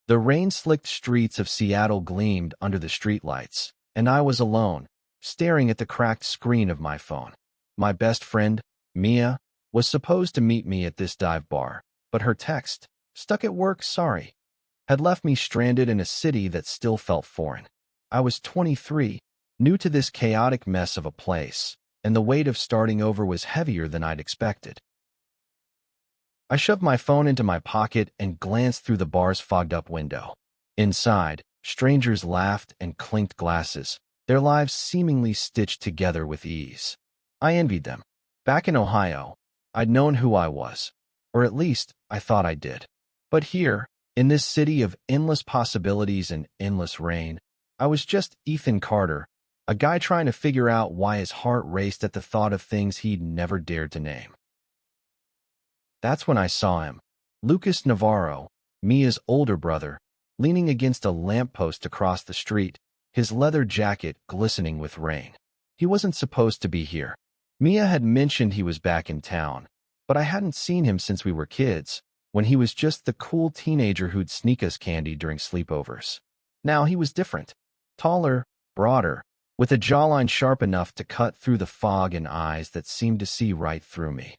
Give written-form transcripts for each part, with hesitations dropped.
The rain-slicked streets of Seattle gleamed under the streetlights, and I was alone, staring at the cracked screen of my phone. My best friend, Mia, was supposed to meet me at this dive bar, but her text, "Stuck at work, sorry," had left me stranded in a city that still felt foreign. I was 23, new to this chaotic mess of a place, and the weight of starting over was heavier than I'd expected. I shoved my phone into my pocket and glanced through the bar's fogged-up window. Inside, strangers laughed and clinked glasses, their lives seemingly stitched together with ease. I envied them. Back in Ohio, I'd known who I was, or at least I thought I did. But here, in this city of endless possibilities and endless rain, I was just Ethan Carter, a guy trying to figure out why his heart raced at the thought of things he'd never dared to name. That's when I saw him, Lucas Navarro, Mia's older brother, leaning against a lamppost across the street, his leather jacket glistening with rain. He wasn't supposed to be here. Mia had mentioned he was back in town, but I hadn't seen him since we were kids, when he was just the cool teenager who'd sneak us candy during sleepovers. Now he was different. Taller, broader, with a jawline sharp enough to cut through the fog and eyes that seemed to see right through me.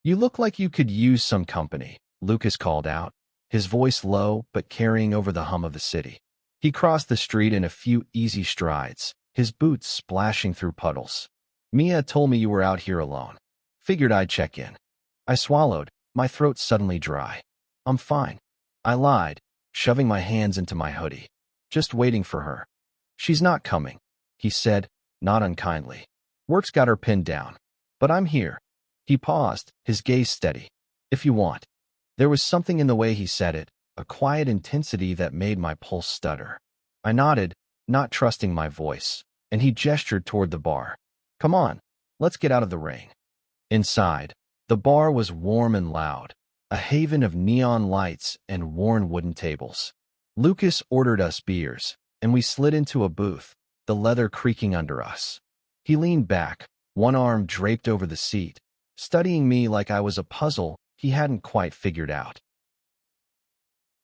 "You look like you could use some company," Lucas called out, his voice low but carrying over the hum of the city. He crossed the street in a few easy strides, his boots splashing through puddles. "Mia told me you were out here alone. Figured I'd check in." I swallowed, my throat suddenly dry. "I'm fine," I lied, shoving my hands into my hoodie. "Just waiting for her." "She's not coming," he said, not unkindly. "Work's got her pinned down. But I'm here." He paused, his gaze steady. "If you want." There was something in the way he said it, a quiet intensity that made my pulse stutter. I nodded, not trusting my voice, and he gestured toward the bar. "Come on, let's get out of the rain." Inside, the bar was warm and loud, a haven of neon lights and worn wooden tables. Lucas ordered us beers, and we slid into a booth, the leather creaking under us. He leaned back, one arm draped over the seat, studying me like I was a puzzle he hadn't quite figured out.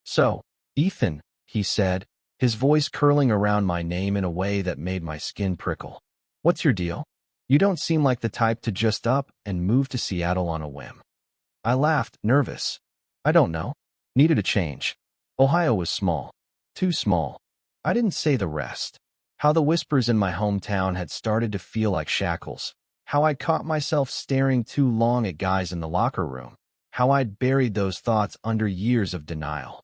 "So, Ethan," he said, his voice curling around my name in a way that made my skin prickle. "What's your deal? You don't seem like the type to just up and move to Seattle on a whim." I laughed, nervous. "I don't know. Needed a change. Ohio was small. Too small." I didn't say the rest. How the whispers in my hometown had started to feel like shackles. How I'd caught myself staring too long at guys in the locker room. How I'd buried those thoughts under years of denial.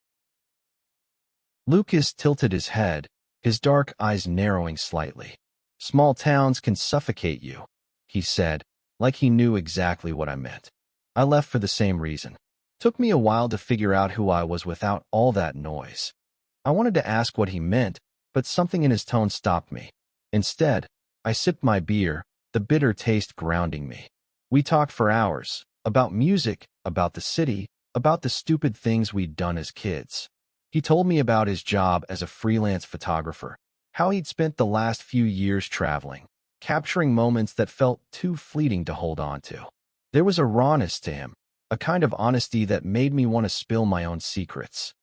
Lucas tilted his head, his dark eyes narrowing slightly. "Small towns can suffocate you," he said, like he knew exactly what I meant. I left for the same reason. Took me a while to figure out who I was without all that noise. I wanted to ask what he meant, but something in his tone stopped me. Instead, I sipped my beer, the bitter taste grounding me. We talked for hours, about music, about the city, about the stupid things we'd done as kids. He told me about his job as a freelance photographer, how he'd spent the last few years traveling, capturing moments that felt too fleeting to hold on to. There was a rawness to him, a kind of honesty that made me want to spill my own secrets.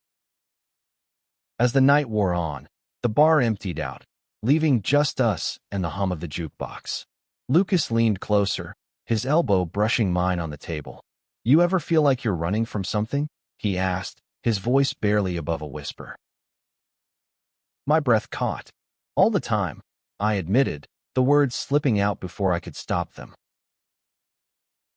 As the night wore on, the bar emptied out, leaving just us and the hum of the jukebox. Lucas leaned closer, his elbow brushing mine on the table. "You ever feel like you're running from something?" he asked, his voice barely above a whisper. My breath caught. "All the time," I admitted, the words slipping out before I could stop them.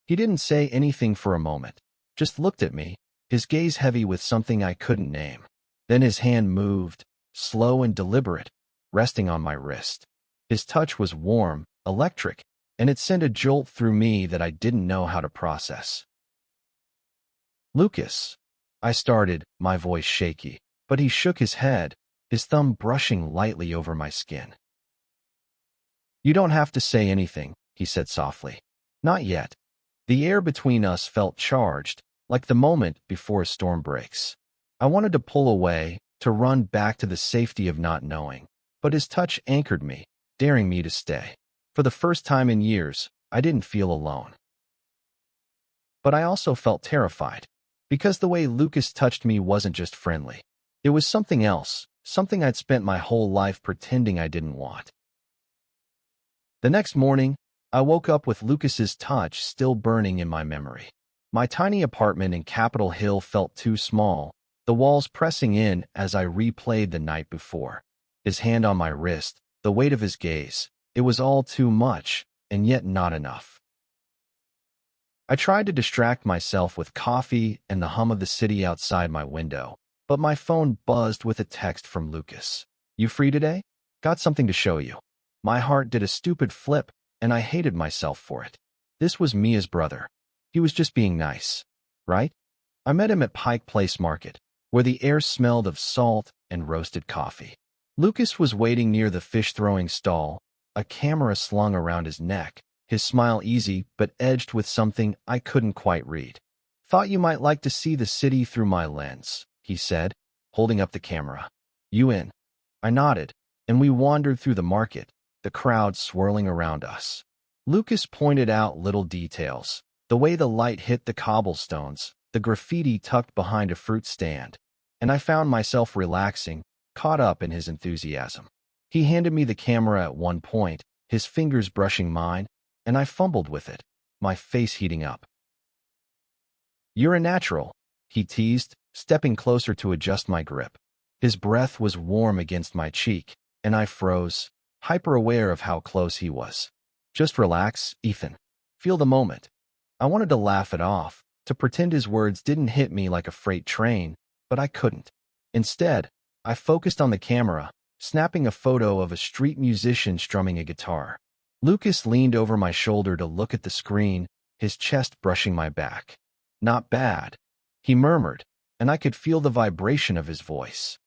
He didn't say anything for a moment, just looked at me, his gaze heavy with something I couldn't name. Then his hand moved, slow and deliberate, resting on my wrist. His touch was warm, electric, and it sent a jolt through me that I didn't know how to process. "Lucas," I started, my voice shaky, but he shook his head, his thumb brushing lightly over my skin. "You don't have to say anything," he said softly. "Not yet." The air between us felt charged, like the moment before a storm breaks. I wanted to pull away, to run back to the safety of not knowing, but his touch anchored me, daring me to stay. For the first time in years, I didn't feel alone. But I also felt terrified, Because the way Lucas touched me wasn't just friendly. It was something else, something I'd spent my whole life pretending I didn't want. The next morning, I woke up with Lucas's touch still burning in my memory. My tiny apartment in Capitol Hill felt too small, the walls pressing in as I replayed the night before. His hand on my wrist, the weight of his gaze, it was all too much, and yet not enough. I tried to distract myself with coffee and the hum of the city outside my window, but my phone buzzed with a text from Lucas. "You free today? Got something to show you." My heart did a stupid flip, and I hated myself for it. This was Mia's brother. He was just being nice, right? I met him at Pike Place Market, where the air smelled of salt and roasted coffee. Lucas was waiting near the fish-throwing stall, a camera slung around his neck, his smile easy but edged with something I couldn't quite read. "Thought you might like to see the city through my lens," he said, holding up the camera. "You in?" I nodded, and we wandered through the market, the crowd swirling around us. Lucas pointed out little details, the way the light hit the cobblestones, the graffiti tucked behind a fruit stand, and I found myself relaxing, caught up in his enthusiasm. He handed me the camera at one point, his fingers brushing mine, and I fumbled with it, my face heating up. "You're a natural," he teased, stepping closer to adjust my grip. His breath was warm against my cheek, and I froze, hyper-aware of how close he was. "Just relax, Ethan. Feel the moment." I wanted to laugh it off, to pretend his words didn't hit me like a freight train, but I couldn't. Instead, I focused on the camera, snapping a photo of a street musician strumming a guitar. Lucas leaned over my shoulder to look at the screen, his chest brushing my back. "Not bad," he murmured, and I could feel the vibration of his voice.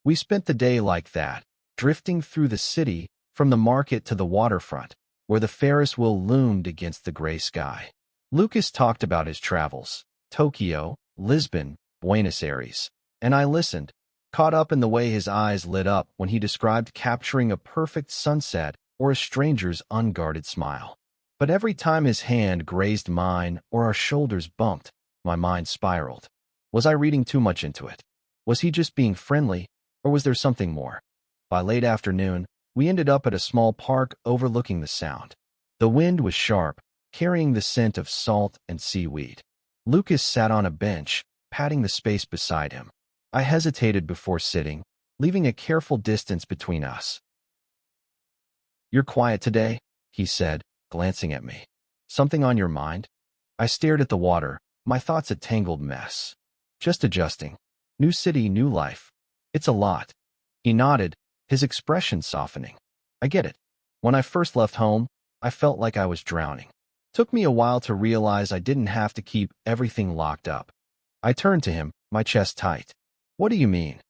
We spent the day like that, drifting through the city, from the market to the waterfront, where the Ferris wheel loomed against the gray sky. Lucas talked about his travels, Tokyo, Lisbon, Buenos Aires, and I listened, caught up in the way his eyes lit up when he described capturing a perfect sunset or a stranger's unguarded smile. But every time his hand grazed mine or our shoulders bumped, my mind spiraled. Was I reading too much into it? Was he just being friendly, or was there something more? By late afternoon, we ended up at a small park overlooking the Sound. The wind was sharp, carrying the scent of salt and seaweed. Lucas sat on a bench, patting the space beside him. I hesitated before sitting, leaving a careful distance between us. "You're quiet today," he said, glancing at me. "Something on your mind?" I stared at the water, my thoughts a tangled mess. "Just adjusting. New city, new life. It's a lot." He nodded, his expression softening. "I get it. When I first left home, I felt like I was drowning. Took me a while to realize I didn't have to keep everything locked up." I turned to him, my chest tight. "What do you mean?"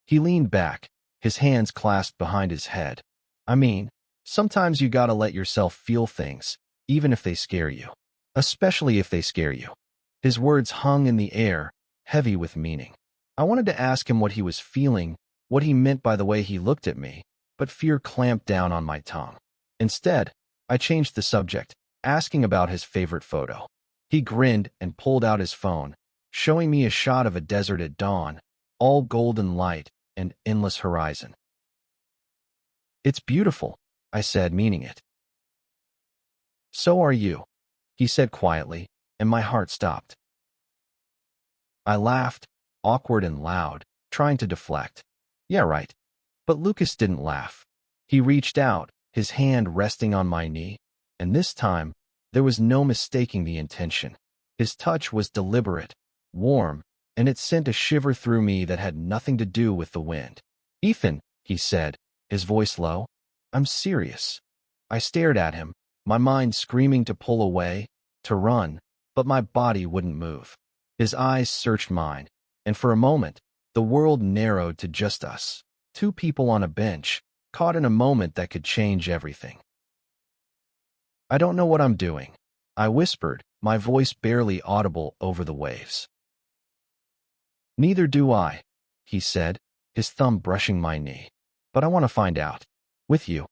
He leaned back, his hands clasped behind his head. "I mean, sometimes you gotta let yourself feel things, even if they scare you. Especially if they scare you." His words hung in the air, heavy with meaning. I wanted to ask him what he was feeling, what he meant by the way he looked at me, but fear clamped down on my tongue. Instead, I changed the subject, asking about his favorite photo. He grinned and pulled out his phone, showing me a shot of a desert at dawn, all golden light and endless horizon. "It's beautiful," I said, meaning it. "So are you," he said quietly, and my heart stopped. I laughed, awkward and loud, trying to deflect. "Yeah, right." But Lucas didn't laugh. He reached out, his hand resting on my knee, and this time, there was no mistaking the intention. His touch was deliberate, warm, and it sent a shiver through me that had nothing to do with the wind. "Ethan," he said, his voice low, "I'm serious." I stared at him, my mind screaming to pull away, to run, but my body wouldn't move. His eyes searched mine, and for a moment, the world narrowed to just us, two people on a bench, caught in a moment that could change everything. "I don't know what I'm doing," I whispered, my voice barely audible over the waves. "Neither do I," he said, his thumb brushing my knee. "But I want to find out. With you."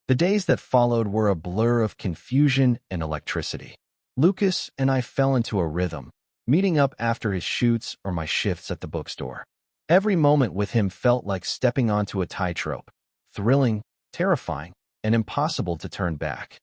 The days that followed were a blur of confusion and electricity. Lucas and I fell into a rhythm, meeting up after his shoots or my shifts at the bookstore. Every moment with him felt like stepping onto a tightrope, thrilling, terrifying, and impossible to turn back.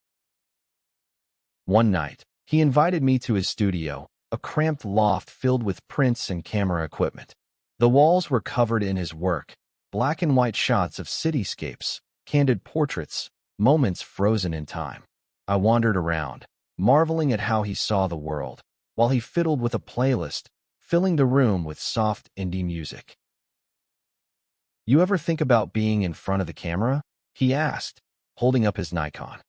One night, he invited me to his studio, a cramped loft filled with prints and camera equipment. The walls were covered in his work, black and white shots of cityscapes, candid portraits, moments frozen in time. I wandered around, marveling at how he saw the world, while he fiddled with a playlist, filling the room with soft indie music. "You ever think about being in front of the camera?" he asked, holding up his Nikon.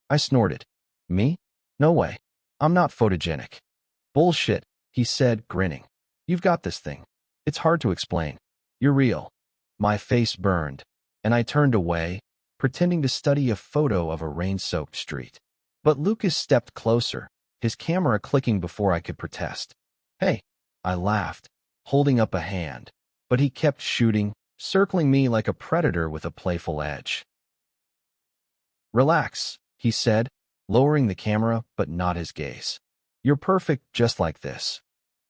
I snorted. "Me? No way. I'm not photogenic." "Bullshit," he said, grinning. "You've got this thing. It's hard to explain. You're real." My face burned, and I turned away, pretending to study a photo of a rain-soaked street. But Lucas stepped closer, his camera clicking before I could protest. "Hey," I laughed, holding up a hand, but he kept shooting, circling me like a predator with a playful edge. "Relax," he said, lowering the camera but not his gaze. "You're perfect just like this."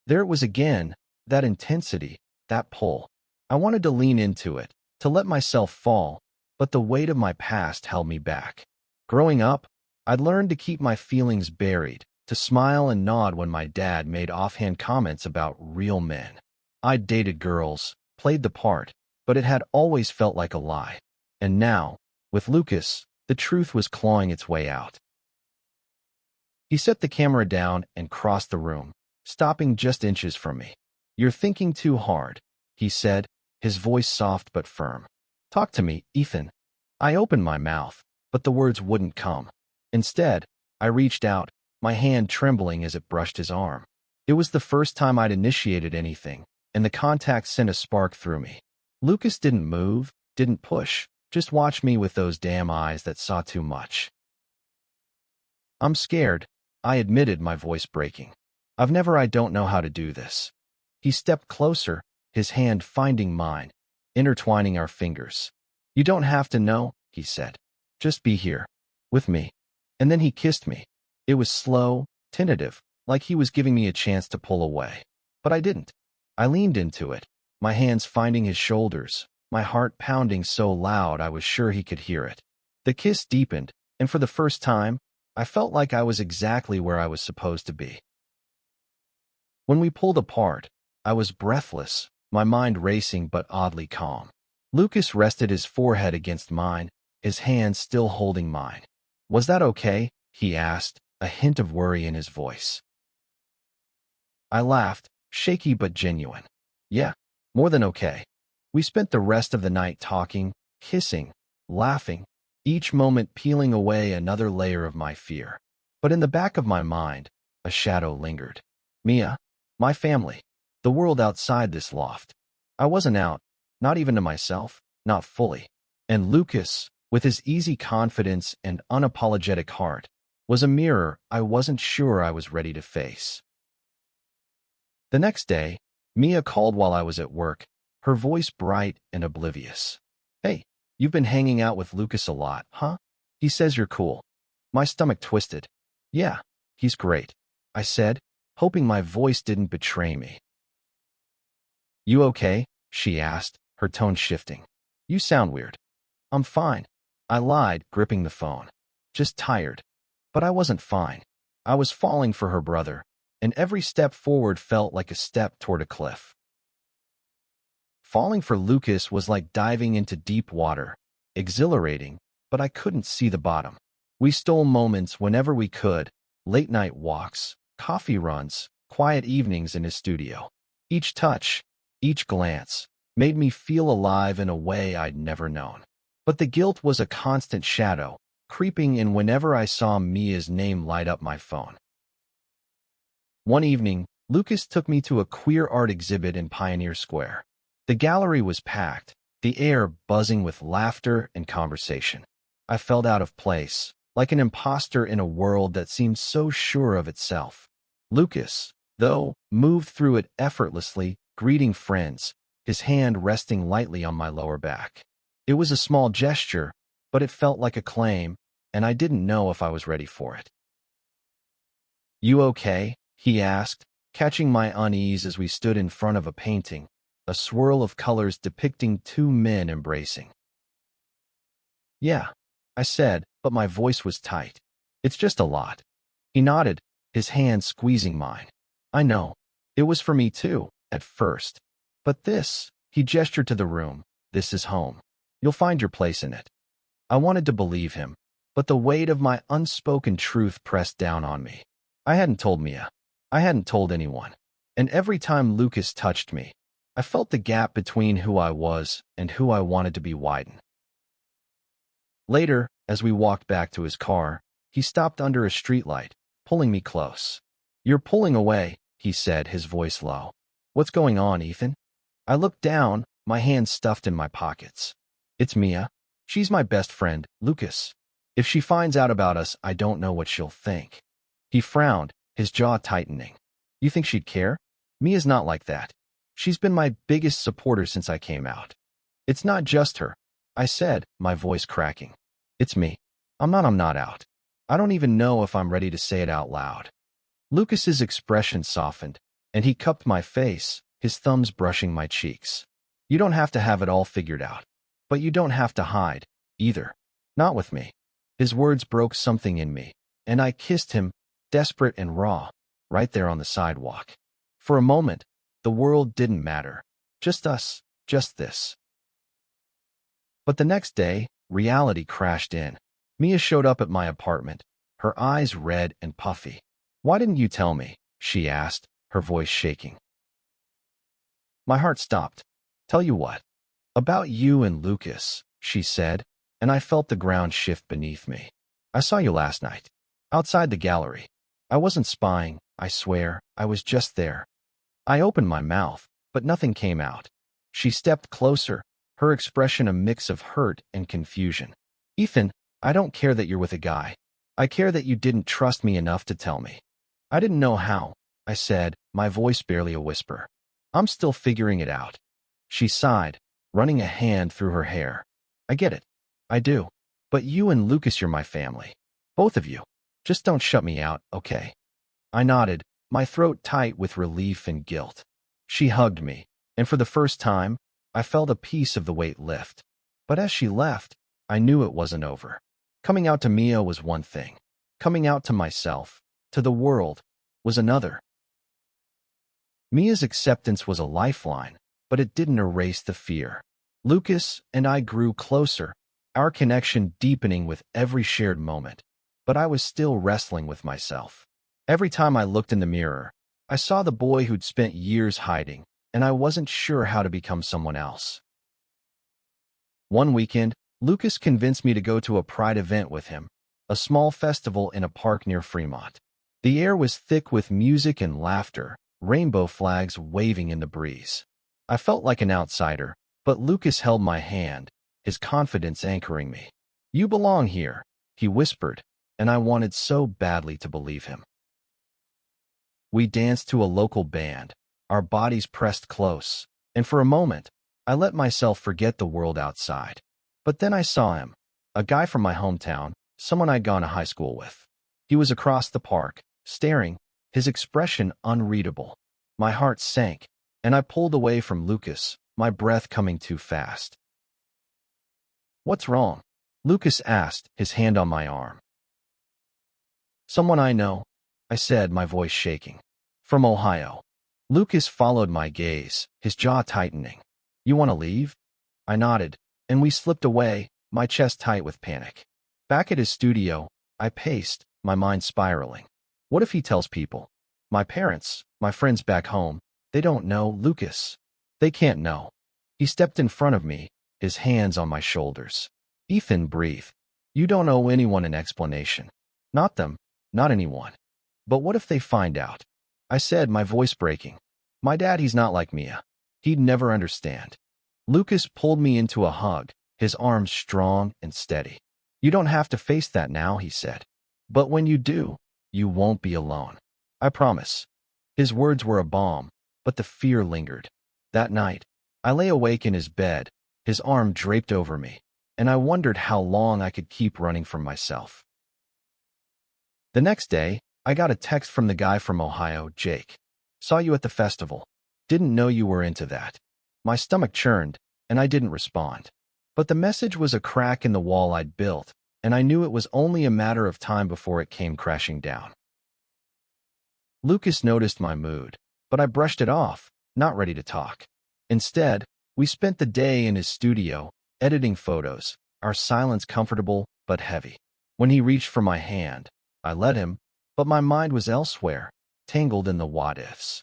There it was again, that intensity, that pull. I wanted to lean into it, to let myself fall, but the weight of my past held me back. Growing up, I'd learned to keep my feelings buried, to smile and nod when my dad made offhand comments about real men. I'd dated girls, played the part, but it had always felt like a lie. And now, with Lucas, the truth was clawing its way out. He set the camera down and crossed the room, stopping just inches from me. "You're thinking too hard," he said, his voice soft but firm. "Talk to me, Ethan." I opened my mouth, but the words wouldn't come. Instead, I reached out, my hand trembling as it brushed his arm. It was the first time I'd initiated anything, and the contact sent a spark through me. Lucas didn't move, didn't push, just watched me with those damn eyes that saw too much. "I'm scared," I admitted, my voice breaking. I don't know how to do this." He stepped closer, his hand finding mine, intertwining our fingers. "You don't have to know," he said. "Just be here, with me." And then he kissed me. It was slow, tentative, like he was giving me a chance to pull away. But I didn't. I leaned into it, my hands finding his shoulders, my heart pounding so loud I was sure he could hear it. The kiss deepened, and for the first time, I felt like I was exactly where I was supposed to be. When we pulled apart, I was breathless, my mind racing but oddly calm. Lucas rested his forehead against mine, his hand still holding mine. "Was that okay?" he asked, a hint of worry in his voice. I laughed, shaky but genuine. "Yeah, more than okay." We spent the rest of the night talking, kissing, laughing, each moment peeling away another layer of my fear. But in the back of my mind, a shadow lingered. Mia, my family, the world outside this loft. I wasn't out, not even to myself, not fully. And Lucas, with his easy confidence and unapologetic heart, was a mirror I wasn't sure I was ready to face. The next day, Mia called while I was at work, her voice bright and oblivious. "Hey, you've been hanging out with Lucas a lot, huh? He says you're cool." My stomach twisted. "Yeah, he's great," I said, hoping my voice didn't betray me. "You okay?" she asked, her tone shifting. "You sound weird." "I'm fine," I lied, gripping the phone. "Just tired." But I wasn't fine. I was falling for her brother, and every step forward felt like a step toward a cliff. Falling for Lucas was like diving into deep water, exhilarating, but I couldn't see the bottom. We stole moments whenever we could, late-night walks, coffee runs, quiet evenings in his studio. Each touch, each glance, made me feel alive in a way I'd never known. But the guilt was a constant shadow, creeping in whenever I saw Mia's name light up my phone. One evening, Lucas took me to a queer art exhibit in Pioneer Square. The gallery was packed, the air buzzing with laughter and conversation. I felt out of place, like an imposter in a world that seemed so sure of itself. Lucas, though, moved through it effortlessly, greeting friends, his hand resting lightly on my lower back. It was a small gesture, but it felt like a claim, and I didn't know if I was ready for it. "You okay?" he asked, catching my unease as we stood in front of a painting, a swirl of colors depicting two men embracing. Yeah, I said, but my voice was tight. It's just a lot. He nodded, his hand squeezing mine. I know. It was for me too, at first. But this, he gestured to the room, this is home. You'll find your place in it. I wanted to believe him, but the weight of my unspoken truth pressed down on me. I hadn't told Mia. I hadn't told anyone. And every time Lucas touched me, I felt the gap between who I was and who I wanted to be widen. Later, as we walked back to his car, he stopped under a streetlight, pulling me close. You're pulling away, he said, his voice low. What's going on, Ethan? I looked down, my hands stuffed in my pockets. It's Mia. She's my best friend, Lucas. If she finds out about us, I don't know what she'll think. He frowned, his jaw tightening. You think she'd care? Mia's not like that. She's been my biggest supporter since I came out. It's not just her, I said, my voice cracking. It's me. I'm not out. I don't even know if I'm ready to say it out loud. Lucas's expression softened, and he cupped my face, his thumbs brushing my cheeks. You don't have to have it all figured out. But you don't have to hide, either. Not with me. His words broke something in me, and I kissed him, desperate and raw, right there on the sidewalk. For a moment, the world didn't matter. Just us, just this. But the next day, reality crashed in. Mia showed up at my apartment, her eyes red and puffy. Why didn't you tell me? She asked, her voice shaking. My heart stopped. Tell you what? About you and Lucas, she said, and I felt the ground shift beneath me. I saw you last night, outside the gallery. I wasn't spying, I swear, I was just there. I opened my mouth, but nothing came out. She stepped closer, her expression a mix of hurt and confusion. Ethan, I don't care that you're with a guy. I care that you didn't trust me enough to tell me. I didn't know how, I said, my voice barely a whisper. I'm still figuring it out. She sighed, running a hand through her hair. I get it. I do. But you and Lucas, you're my family. Both of you. Just don't shut me out, okay? I nodded, my throat tight with relief and guilt. She hugged me, and for the first time, I felt a piece of the weight lift. But as she left, I knew it wasn't over. Coming out to Mia was one thing. Coming out to myself, to the world, was another. Mia's acceptance was a lifeline, but it didn't erase the fear. Lucas and I grew closer, our connection deepening with every shared moment, but I was still wrestling with myself. Every time I looked in the mirror, I saw the boy who'd spent years hiding, and I wasn't sure how to become someone else. One weekend, Lucas convinced me to go to a Pride event with him, a small festival in a park near Fremont. The air was thick with music and laughter, rainbow flags waving in the breeze. I felt like an outsider, but Lucas held my hand, his confidence anchoring me. You belong here, he whispered, and I wanted so badly to believe him. We danced to a local band, our bodies pressed close, and for a moment, I let myself forget the world outside. But then I saw him, a guy from my hometown, someone I'd gone to high school with. He was across the park, staring, his expression unreadable. My heart sank, and I pulled away from Lucas, my breath coming too fast. What's wrong? Lucas asked, his hand on my arm. Someone I know, I said, my voice shaking. From Ohio. Lucas followed my gaze, his jaw tightening. You want to leave? I nodded, and we slipped away, my chest tight with panic. Back at his studio, I paced, my mind spiraling. What if he tells people? My parents, my friends back home, they don't know Lucas. They can't know. He stepped in front of me, his hands on my shoulders. Ethan, breathe. You don't owe anyone an explanation. Not them, not anyone. But what if they find out? I said, my voice breaking. My dad, he's not like Mia. He'd never understand. Lucas pulled me into a hug, his arms strong and steady. You don't have to face that now, he said. But when you do, you won't be alone. I promise. His words were a balm, but the fear lingered. That night, I lay awake in his bed, his arm draped over me, and I wondered how long I could keep running from myself. The next day, I got a text from the guy from Ohio, Jake. Saw you at the festival. Didn't know you were into that. My stomach churned, and I didn't respond. But the message was a crack in the wall I'd built, and I knew it was only a matter of time before it came crashing down. Lucas noticed my mood, but I brushed it off, not ready to talk. Instead, we spent the day in his studio, editing photos, our silence comfortable but heavy. When he reached for my hand, I let him, but my mind was elsewhere, tangled in the what-ifs.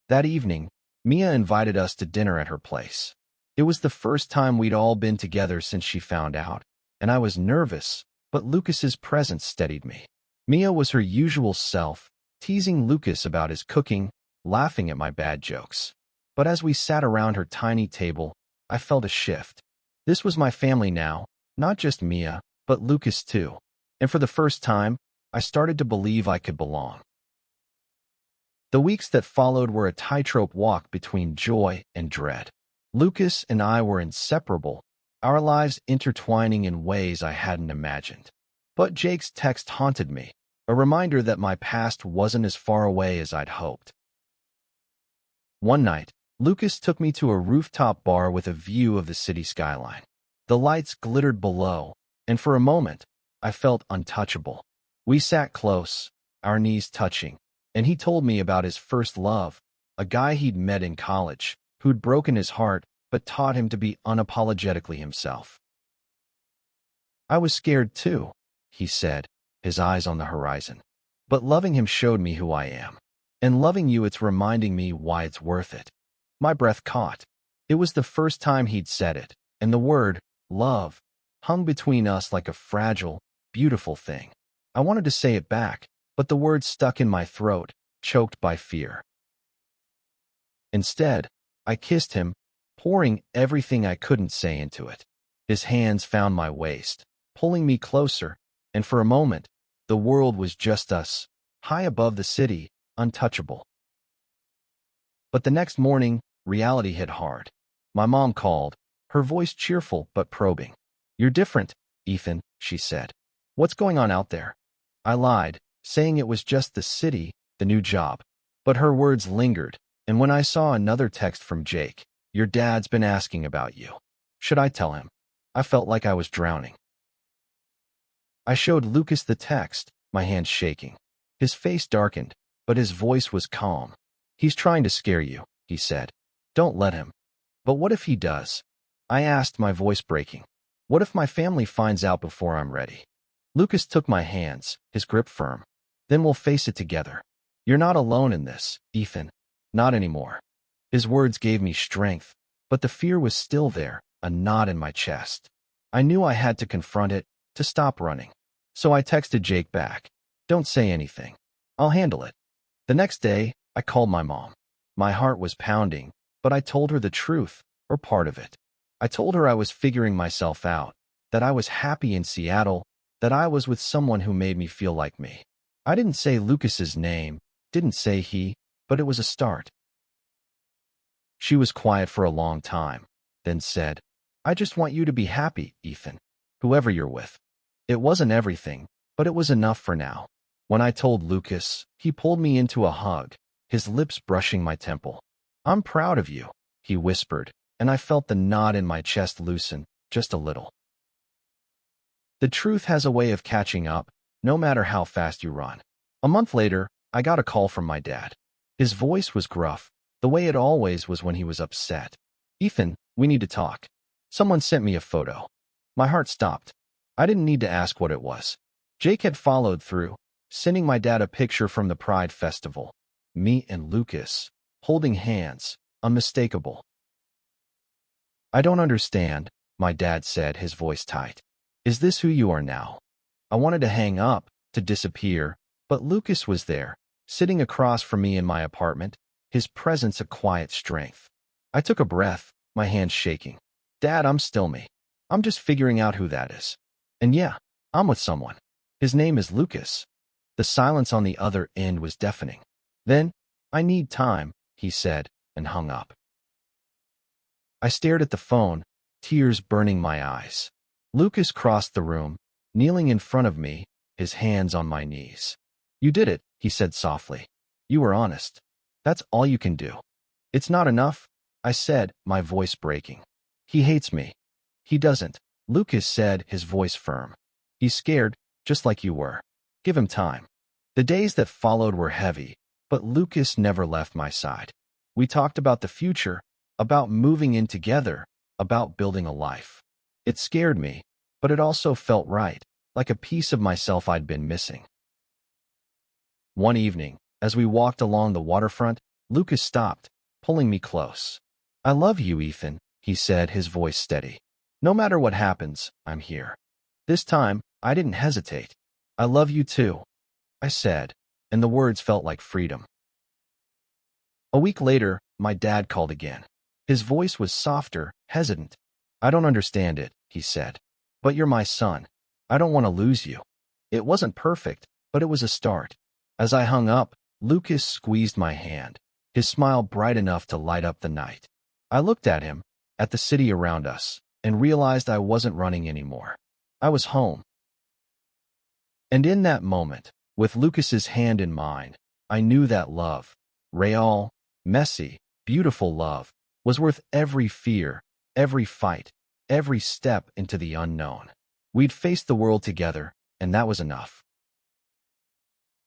That evening, Mia invited us to dinner at her place. It was the first time we'd all been together since she found out, and I was nervous, but Lucas's presence steadied me. Mia was her usual self, teasing Lucas about his cooking, laughing at my bad jokes. But as we sat around her tiny table, I felt a shift. This was my family now, not just Mia, but Lucas too. And for the first time, I started to believe I could belong. The weeks that followed were a tightrope walk between joy and dread. Lucas and I were inseparable, our lives intertwining in ways I hadn't imagined. But Jake's text haunted me, a reminder that my past wasn't as far away as I'd hoped. One night, Lucas took me to a rooftop bar with a view of the city skyline. The lights glittered below, and for a moment, I felt untouchable. We sat close, our knees touching, and he told me about his first love, a guy he'd met in college, who'd broken his heart but taught him to be unapologetically himself. I was scared too, he said, his eyes on the horizon. But loving him showed me who I am. And loving you, it's reminding me why it's worth it. My breath caught. It was the first time he'd said it, and the word, love, hung between us like a fragile, beautiful thing. I wanted to say it back, but the words stuck in my throat, choked by fear. Instead, I kissed him, pouring everything I couldn't say into it. His hands found my waist, pulling me closer, and for a moment, the world was just us, high above the city, untouchable. But the next morning, reality hit hard. My mom called, her voice cheerful but probing. "You're different, Ethan," she said. "What's going on out there?" I lied, saying it was just the city, the new job. But her words lingered, and when I saw another text from Jake, "Your dad's been asking about you. Should I tell him?" I felt like I was drowning. I showed Lucas the text, my hands shaking. His face darkened, but his voice was calm. "He's trying to scare you," he said. "Don't let him." "But what if he does?" I asked, my voice breaking. "What if my family finds out before I'm ready?" Lucas took my hands, his grip firm. "Then we'll face it together. You're not alone in this, Ethan. Not anymore." His words gave me strength, but the fear was still there, a knot in my chest. I knew I had to confront it, to stop running. So I texted Jake back. "Don't say anything. I'll handle it." The next day, I called my mom. My heart was pounding, but I told her the truth, or part of it. I told her I was figuring myself out, that I was happy in Seattle, that I was with someone who made me feel like me. I didn't say Lucas's name, didn't say he, but it was a start. She was quiet for a long time, then said, "I just want you to be happy, Ethan, whoever you're with." It wasn't everything, but it was enough for now. When I told Lucas, he pulled me into a hug, his lips brushing my temple. "I'm proud of you," he whispered, and I felt the knot in my chest loosen, just a little. The truth has a way of catching up, no matter how fast you run. A month later, I got a call from my dad. His voice was gruff, the way it always was when he was upset. "Ethan, we need to talk." Someone sent me a photo. My heart stopped. I didn't need to ask what it was. Jake had followed through, sending my dad a picture from the Pride Festival. Me and Lucas, holding hands, unmistakable. "I don't understand," my dad said, his voice tight. "Is this who you are now?" I wanted to hang up, to disappear, but Lucas was there, sitting across from me in my apartment, his presence a quiet strength. I took a breath, my hands shaking. "Dad, I'm still me. I'm just figuring out who that is. And yeah, I'm with someone. His name is Lucas." The silence on the other end was deafening. Then, "I need time," he said, and hung up. I stared at the phone, tears burning my eyes. Lucas crossed the room, kneeling in front of me, his hands on my knees. You did it, he said softly. You were honest. That's all you can do. It's not enough, I said, my voice breaking. He hates me. He doesn't, Lucas said, his voice firm. He's scared, just like you were. Give him time. The days that followed were heavy, but Lucas never left my side. We talked about the future, about moving in together, about building a life. It scared me, but it also felt right, like a piece of myself I'd been missing. One evening, as we walked along the waterfront, Lucas stopped, pulling me close. I love you, Ethan, he said, his voice steady. No matter what happens, I'm here. This time, I didn't hesitate. I love you too, I said, and the words felt like freedom. A week later, my dad called again. His voice was softer, hesitant. I don't understand it, he said. But you're my son. I don't want to lose you. It wasn't perfect, but it was a start. As I hung up, Lucas squeezed my hand, his smile bright enough to light up the night. I looked at him, at the city around us, and realized I wasn't running anymore. I was home. And in that moment, with Lucas's hand in mine, I knew that love, real, messy, beautiful love, was worth every fear, every fight, every step into the unknown. We'd faced the world together, and that was enough.